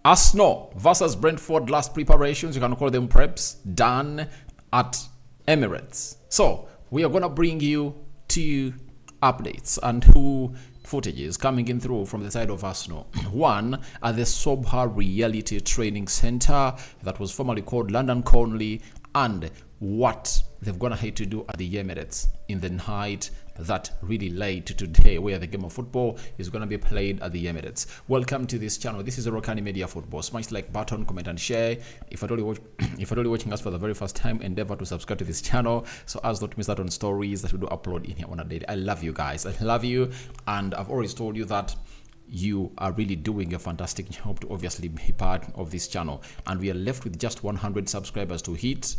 Arsenal versus Brentford last preparations, you can call them preps, done at Emirates. So we are going to bring you two updates and two footages coming in through from the side of Arsenal. One at the Sobha Reality Training Center that was formerly called London Conley, and what they've gonna hate to do at the Emirates in the night that really late to today, where the game of football is gonna be played at the Emirates. Welcome to this channel. This is the Rokani Media Football. Smash like button, comment and share. If you're only watching us for the very first time, endeavor to subscribe to this channel so as not to miss out on stories that we do upload in here on a daily. I love you guys. I love you, and I've always told you that you are really doing a fantastic job to obviously be part of this channel, and we are left with just 100 subscribers to hit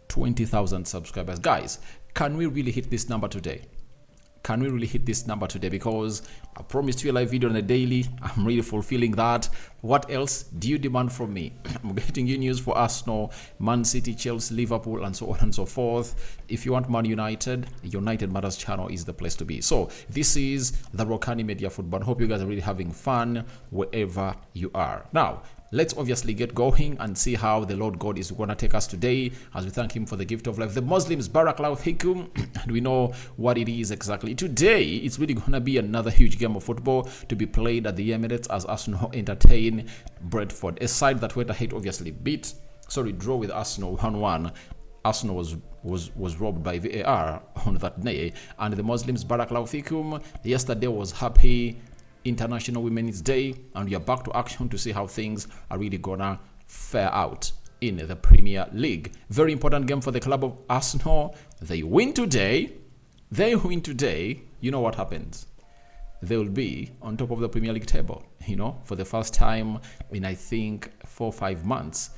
20,000 subscribers. Guys, can we really hit this number today? Can we really hit this number today? Because I promised you a live video on a daily. I'm really fulfilling that. What else do you demand from me? I'm getting you news for Arsenal, Man City, Chelsea, Liverpool, and so on and so forth. If you want Man United, United Matters channel is the place to be. So this is the Rokani Media Football. I hope you guys are really having fun wherever you are. Now, let's obviously get going and see how the Lord God is going to take us today as we thank him for the gift of life. The Muslims, Barakallahu Fikum, and we know what it is exactly. Today, it's really going to be another huge game of football to be played at the Emirates as Arsenal entertain Brentford, a side that went ahead obviously draw with Arsenal 1-1. Arsenal was robbed by VAR on that day, and the Muslims, Barakallahu Fikum, yesterday was happy International Women's Day, and we are back to action to see how things are really gonna fare out in the Premier League. Very important game for the club of Arsenal. They win today. You know what happens? They will be on top of the Premier League table. You know, for the first time in I think 4 or 5 months.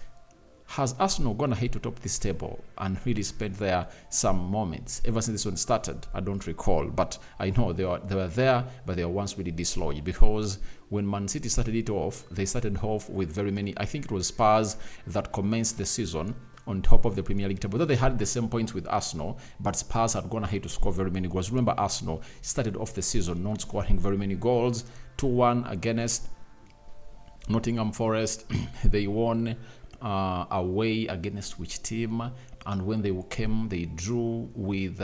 Has Arsenal gone ahead to top this table and really spent there some moments? Ever since this one started, I don't recall, but I know they were there, but they were once really dislodged, because when Man City started it off, they started off with very many, I think it was Spurs that commenced the season on top of the Premier League table. Though they had the same points with Arsenal, but Spurs had gone ahead to score very many goals. Remember, Arsenal started off the season not scoring very many goals. 2-1 against Nottingham Forest. They won away against which team, and when they came, they drew with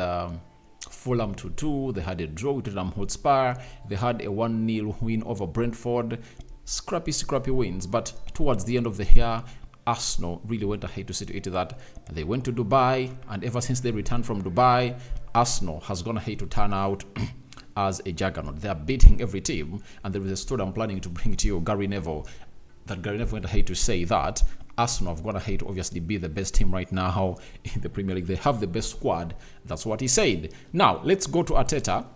Fulham 2-2. They had a draw with Tottenham Hotspur. They had a 1-0 win over Brentford. Scrappy wins, but towards the end of the year, Arsenal really went ahead to see to it that they went to Dubai, and ever since they returned from Dubai, Arsenal has gone ahead to turn out as a juggernaut. They are beating every team, and there is a story I'm planning to bring to you, Gary Neville went ahead to say that Arsenal have gone ahead to obviously be the best team right now in the Premier League. They have the best squad. That's what he said. Now, let's go to Arteta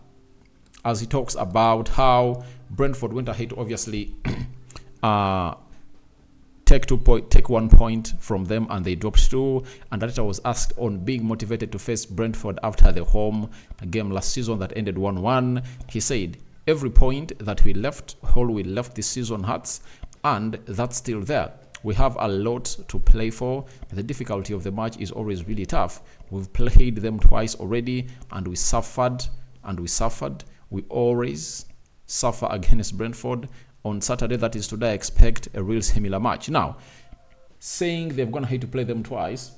as he talks about how Brentford went ahead to obviously take 1 point from them, and they dropped 2. And Arteta was asked on being motivated to face Brentford after the home game last season that ended 1-1. He said, every point that we left this season hurts, and that's still there. We have a lot to play for. The difficulty of the match is always really tough. We've played them twice already, and we suffered. We always suffer against Brentford. On Saturday, that is today, I expect a real similar match. Now, saying they've gone ahead to play them twice,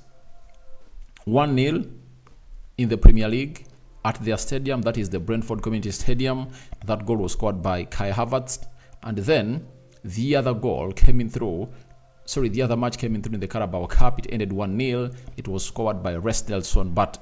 1-0 in the Premier League at their stadium, that is the Brentford Community Stadium. That goal was scored by Kai Havertz, and then the other match came in through in the Carabao Cup. It ended 1-0. It was scored by Rest Nelson, but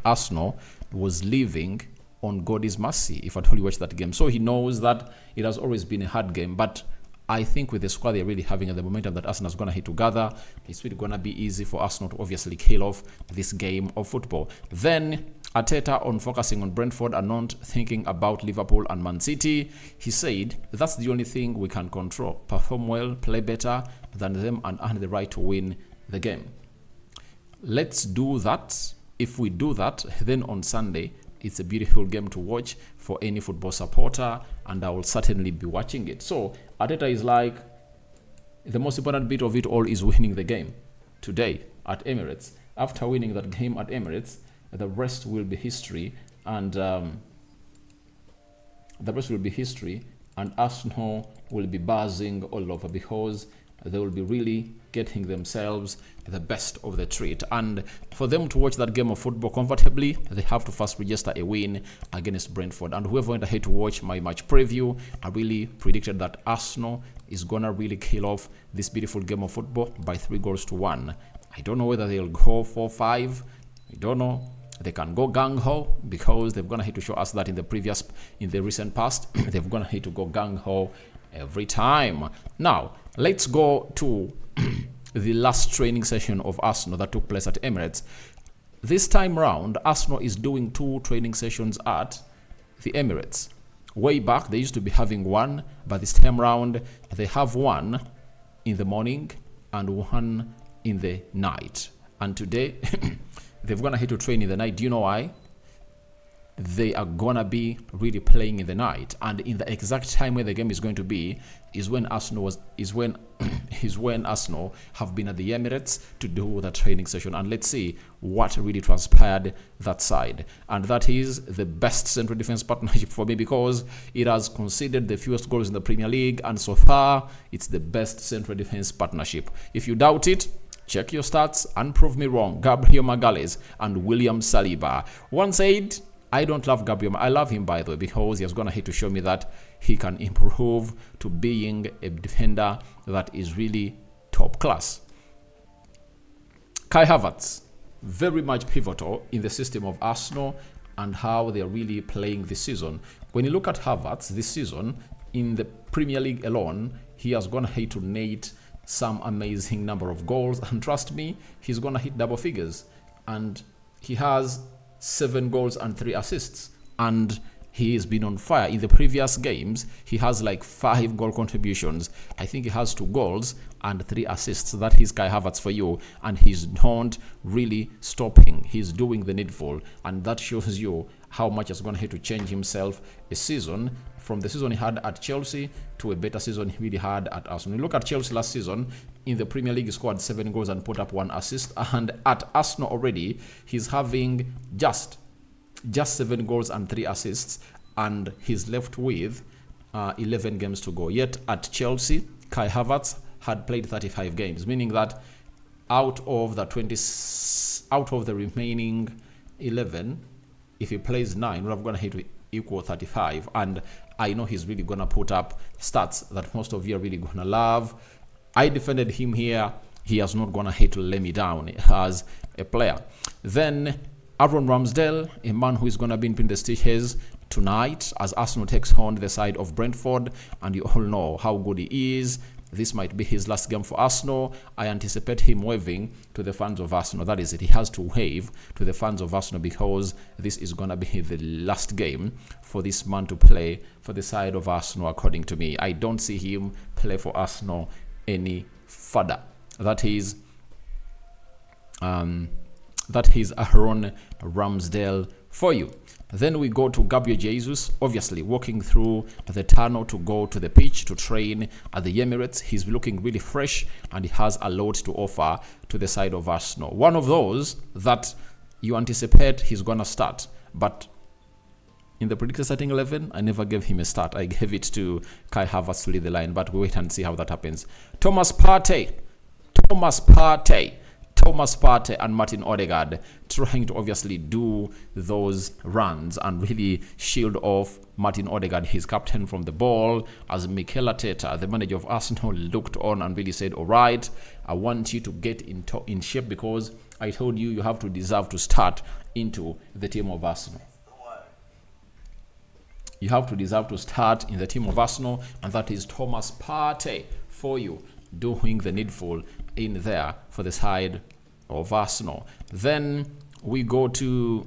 Arsenal was living on God's mercy, if at all you watch that game. So he knows that it has always been a hard game, but I think with the squad they're really having and the momentum that Arsenal's going to hit together, it's really going to be easy for Arsenal to obviously kill off this game of football. Then Arteta, on focusing on Brentford and not thinking about Liverpool and Man City, he said that's the only thing we can control. Perform well, play better than them, and earn the right to win the game. Let's do that. If we do that, then on Sunday, it's a beautiful game to watch for any football supporter, and I will certainly be watching it. So Arteta is like, the most important bit of it all is winning the game today at Emirates. After winning that game at Emirates, the rest will be history, and and Arsenal will be buzzing all over because they will be really getting themselves the best of the treat. And for them to watch that game of football comfortably, they have to first register a win against Brentford. And whoever went ahead to watch my match preview, I really predicted that Arsenal is gonna really kill off this beautiful game of football by 3-1. I don't know whether they'll go 4-5. I don't know. They can go gung-ho because they've gonna hate to show us that in the recent past, they've gonna hate to go gung-ho every time. Now, let's go to the last training session of Arsenal that took place at Emirates. This time round, Arsenal is doing 2 training sessions at the Emirates. Way back, they used to be having one, but this time round, they have one in the morning and one in the night. And today, they've gonna hit to train in the night. Do you know why? They are gonna be really playing in the night, and in the exact time where the game is going to be is when Arsenal have been at the Emirates to do the training session. And let's see what really transpired that side. And that is the best central defense partnership for me because it has conceded the fewest goals in the Premier League, and so far it's the best central defense partnership. If you doubt it, check your stats and prove me wrong. Gabriel Magalhaes and William Saliba. One said, I don't love Gabriel. I love him, by the way, because he has gone ahead to show me that he can improve to being a defender that is really top class. Kai Havertz, very much pivotal in the system of Arsenal and how they're really playing this season. When you look at Havertz this season, in the Premier League alone, he has gone ahead to net some amazing number of goals. And trust me, he's going to hit double figures. And he has 7 goals and 3 assists, and he has been on fire. In the previous games, he has like 5 goal contributions. I think he has 2 goals and 3 assists. That is Kai Havertz for you, and he's not really stopping. He's doing the needful, and that shows you how much he's going to have to change himself a season from the season he had at Chelsea to a better season he really had at Arsenal. You look at Chelsea last season, in the Premier League, he scored 7 goals and put up 1 assist. And at Arsenal already, he's having just 7 goals and 3 assists. And he's left with 11 games to go. Yet at Chelsea, Kai Havertz had played 35 games, meaning that out of the remaining 11, if he plays 9, we're going to hit to equal 35. And I know he's really going to put up stats that most of you are really going to love. I defended him here. He has not gone ahead to lay me down as a player. Then Aaron Ramsdale, a man who is going to be in the stitches tonight as Arsenal takes on the side of Brentford. And you all know how good he is. This might be his last game for Arsenal. I anticipate him waving to the fans of Arsenal. That is it. He has to wave to the fans of Arsenal because this is going to be the last game for this man to play for the side of Arsenal, according to me. I don't see him play for Arsenal any further. That is Aaron Ramsdale for you. Then we go to Gabriel Jesus, obviously walking through the tunnel to go to the pitch to train at the Emirates. He's looking really fresh and he has a lot to offer to the side of Arsenal. One of those that you anticipate he's going to start, but in the predicted starting 11, I never gave him a start. I gave it to Kai Havertz to lead the line, but we wait and see how that happens. Thomas Partey and Martin Odegaard trying to obviously do those runs and really shield off Martin Odegaard, his captain, from the ball, as Mikel Arteta, the manager of Arsenal, looked on and really said, all right, I want you to get in shape because I told you you have to deserve to start into the team of Arsenal. You have to deserve to start in the team of Arsenal, and that is Thomas Partey for you, doing the needful in there for the side of Arsenal. Then we go to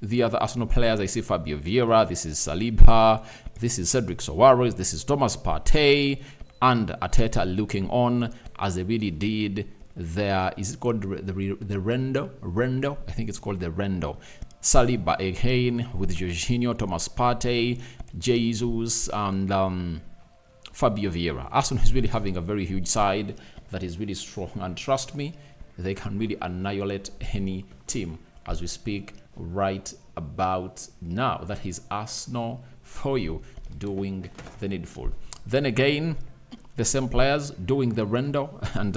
the other Arsenal players. I see Fabio Vieira, this is Saliba, this is Cedric Soares, this is Thomas Partey, and Arteta looking on as they really did there. Is it called the Rendo? I think it's called the Rendo. Saliba again with Jorginho, Thomas Partey, Jesus, and Fabio Vieira. Arsenal is really having a very huge side that is really strong, and trust me, they can really annihilate any team as we speak right about now. That is Arsenal for you, doing the needful. Then again, the same players doing the rendo, and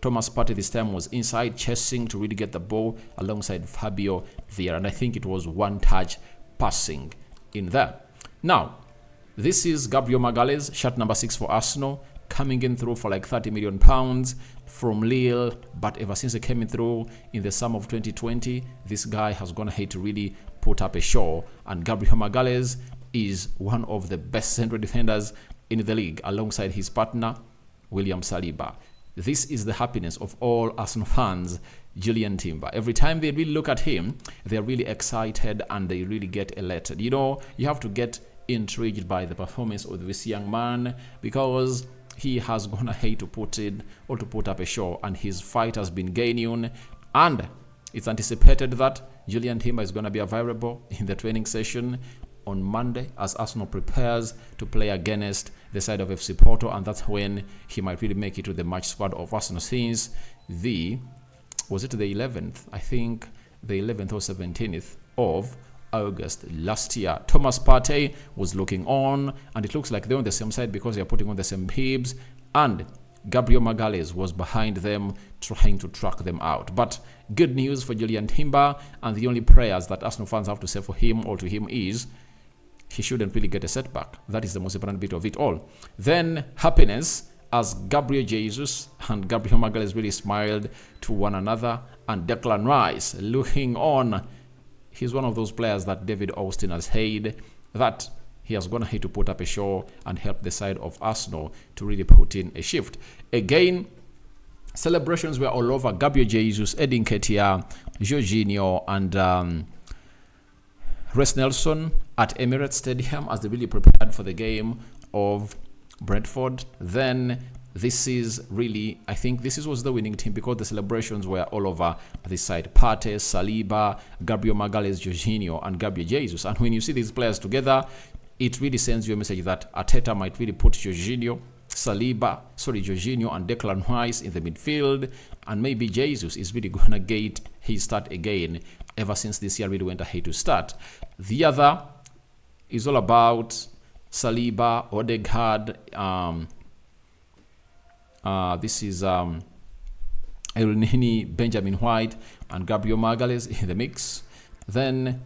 Thomas Partey this time was inside chasing to really get the ball alongside Fabio Vieira, and I think it was one touch passing in there. Now, this is Gabriel Magalhaes, shirt number 6 for Arsenal, coming in through for like £30 million from Lille, but ever since he came in through in the summer of 2020, this guy has gone ahead to really put up a show, and Gabriel Magalhaes is one of the best central defenders in the league alongside his partner William Saliba. This is the happiness of all Arsenal fans, Julian Timber. Every time they really look at him, they're really excited and they really get elated. You know, you have to get intrigued by the performance of this young man, because he has gone ahead to put up a show, and his fight has been gaining, and it's anticipated that Julian Timber is going to be available in the training session on Monday as Arsenal prepares to play against the side of FC Porto, and that's when he might really make it to the match squad of Arsenal since the 11th? I think the 11th or 17th of August last year. Thomas Partey was looking on, and it looks like they're on the same side because they're putting on the same bibs, and Gabriel Magalhaes was behind them trying to track them out. But good news for Julian Timber, and the only prayers that Arsenal fans have to say for him or to him is he shouldn't really get a setback. That is the most important bit of it all. Then happiness, as Gabriel Jesus and Gabriel Magalhaes really smiled to one another, and Declan Rice looking on. He's one of those players that David Austin has said that he has gone ahead to put up a show and help the side of Arsenal to really put in a shift. Again, celebrations were all over. Gabriel Jesus, Edin Ketia, Jorginho, and Reece Nelson at Emirates Stadium as they really prepared for the game of Brentford. Then this is really, I think this was the winning team because the celebrations were all over this side. Partey, Saliba, Gabriel Magalhaes, Jorginho, and Gabriel Jesus. And when you see these players together, it really sends you a message that Arteta might really put Jorginho, and Declan Rice in the midfield, and maybe Jesus is really gonna get his start again ever since this year really went ahead to start. The other is all about Saliba, Odegaard, this is Elneny, Benjamin White, and Gabriel Magalhaes in the mix. Then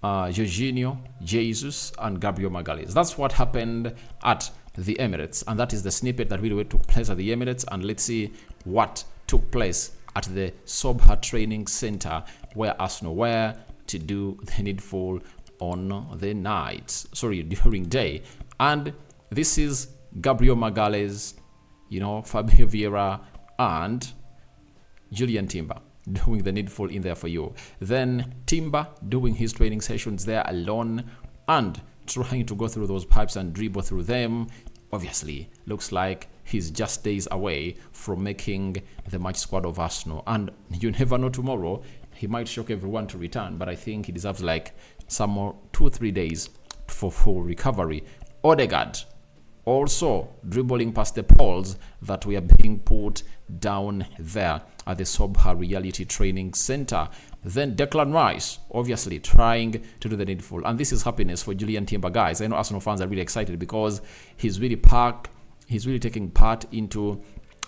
Jorginho, Jesus, and Gabriel Magalhaes. That's what happened at the Emirates, and that is the snippet that really took place at the Emirates. And let's see what took place at the Sobha Training Center, where Arsenal were to do the needful on the during day. And this is Gabriel Magalhaes, Fabio Vieira, and Julian Timber doing the needful in there for you. Then Timber doing his training sessions there alone and trying to go through those pipes and dribble through them. Obviously, looks like he's just days away from making the match squad of Arsenal. And you never know, tomorrow he might shock everyone to return, but I think he deserves like some more 2 or 3 days for full recovery. Odegaard also dribbling past the poles that were being put down there at the Sobha Reality Training Center. Then Declan Rice, obviously trying to do the needful. And this is happiness for Julian Timber, guys. I know Arsenal fans are really excited because he's really taking part into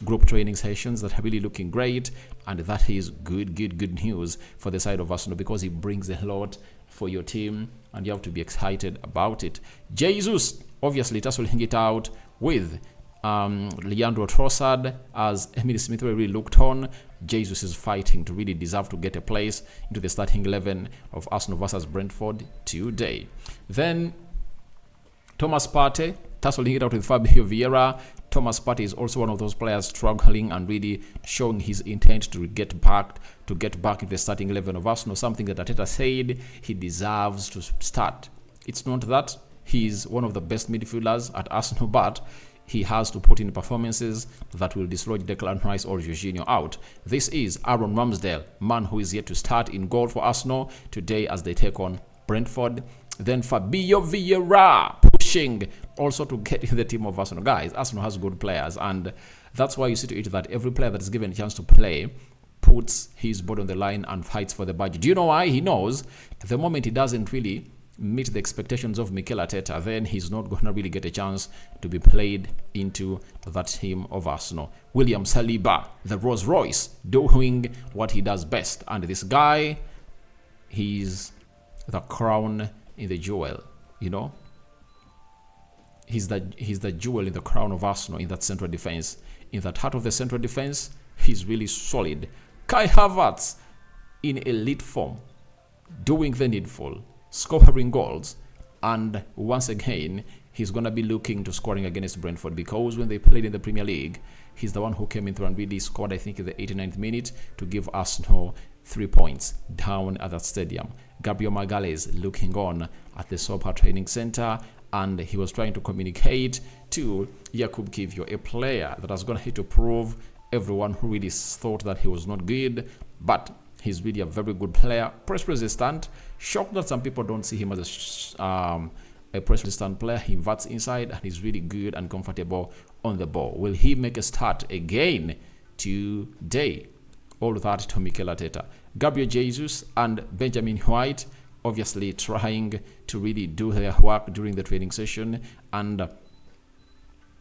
group training sessions that are really looking great. And that is good news for the side of Arsenal because he brings a lot for your team and you have to be excited about it. Jesus, obviously tussling it out with Leandro Trossard as Emile Smith really looked on. Jesus is fighting to really deserve to get a place into the starting 11 of Arsenal versus Brentford today. Then Thomas Partey tussling it out with Fabio Vieira. Thomas Partey is also one of those players struggling and really showing his intent to get back into the starting 11 of Arsenal, something that Arteta said he deserves to start. It's not that he's one of the best midfielders at Arsenal, but he has to put in performances that will dislodge Declan Rice or Jorginho out. This is Aaron Ramsdale, man who is yet to start in goal for Arsenal today as they take on Brentford. Then Fabio Vieira pushing also to get in the team of Arsenal. Guys, Arsenal has good players, and that's why you see to it that every player that is given a chance to play puts his body on the line and fights for the badge. Do you know why? He knows the moment he doesn't really meet the expectations of Mikel Arteta, then he's not going to really get a chance to be played into that team of Arsenal. William Saliba, the Rolls Royce, doing what he does best. And this guy, he's the crown in the jewel, you know. He's the jewel in the crown of Arsenal in that central defense. In that heart of the central defense, he's really solid. Kai Havertz in elite form, doing the needful, scoring goals, and once again, he's going to be looking to scoring against Brentford, because when they played in the Premier League, he's the one who came in through and really scored, I think, in the 89th minute to give Arsenal 3 points down at that stadium. Gabriel Magalhaes looking on at the Sopa Training Center, and he was trying to communicate to Jakub Kiwior, a player that was going to hit to prove everyone who really thought that he was not good, but he's really a very good player, press resistant. Shocked that some people don't see him as a press resistant player. He inverts inside and he's really good and comfortable on the ball. Will he make a start again today? All that to Mikel Arteta. Gabriel Jesus and Benjamin White obviously trying to really do their work during the training session, and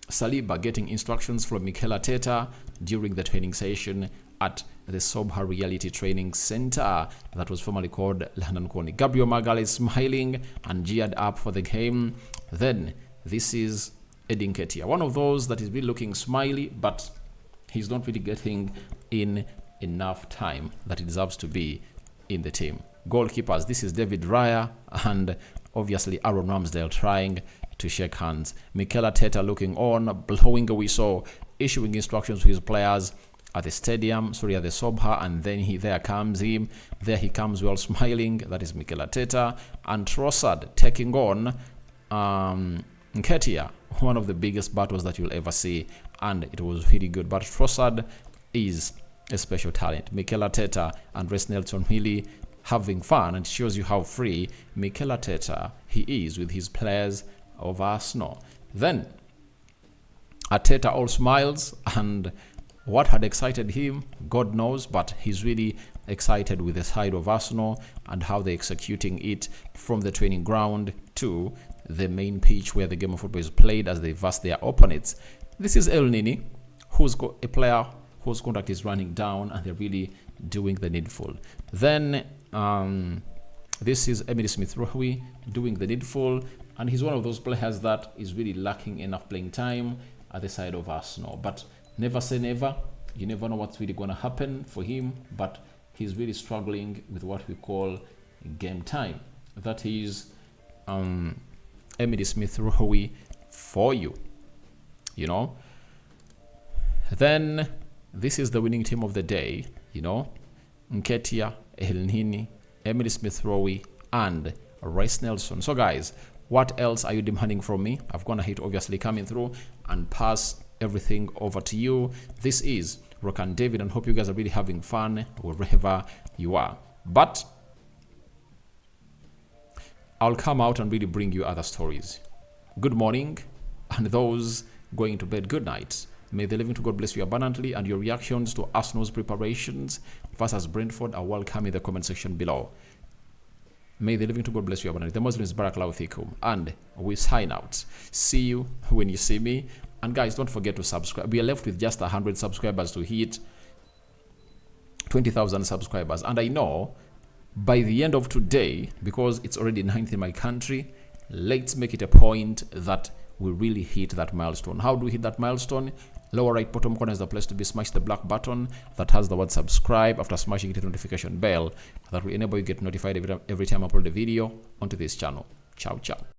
Saliba getting instructions from Mikel Arteta during the training session at the Sobha Reality Training Center that was formerly called London Colony. Gabriel Magalhaes smiling and geared up for the game. Then this is Edin Ketia, one of those that is really looking smiley, but he's not really getting in enough time that he deserves to be in the team. Goalkeepers, this is David Raya and obviously Aaron Ramsdale trying to shake hands. Mikel Arteta looking on, blowing a whistle, issuing instructions to his players at the stadium, at the Sobha, and then there he comes well smiling. That is Mikel Arteta. And Trossard taking on Nketiah, one of the biggest battles that you'll ever see, and it was really good. But Trossard is a special talent. Mikel Arteta and Reece Nelson really having fun, and shows you how free Mikel Arteta he is with his players of Arsenal. Then Arteta all smiles, and what had excited him, God knows, but he's really excited with the side of Arsenal and how they're executing it from the training ground to the main pitch where the game of football is played as they verse their opponents. This is El Nini, who's got a player whose contract is running down, and they're really doing the needful. Then this is Emily Smith-Rowe doing the needful, and he's one of those players that is really lacking enough playing time at the side of Arsenal. But never say never. You never know what's really going to happen for him, but he's really struggling with what we call game time. That is Emily Smith-Rowe for you, you know. Then this is the winning team of the day, you know. Nketiah, El Nini, Emily Smith-Rowe, and Reece Nelson. So guys, what else are you demanding from me? I've gonna hit obviously coming through and pass everything over to you. This is Rokani David, and hope you guys are really having fun wherever you are. But I'll come out and really bring you other stories. Good morning, and those going to bed, good night. May the living to God bless you abundantly, and your reactions to Arsenal's preparations versus Brentford are welcome in the comment section below. May the living to God bless you abundantly. The Muslims Barakallahu Fikum, and we sign out. See you when you see me. And guys, don't forget to subscribe. We are left with just 100 subscribers to hit 20,000 subscribers, and I know by the end of today, because it's already 9th in my country, let's make it a point that we really hit that milestone. How do we hit that milestone? Lower right bottom corner is the place to be. Smash the black button that has the word subscribe. After smashing it, the notification bell that will enable you get notified every time I upload a video onto this channel. Ciao, ciao.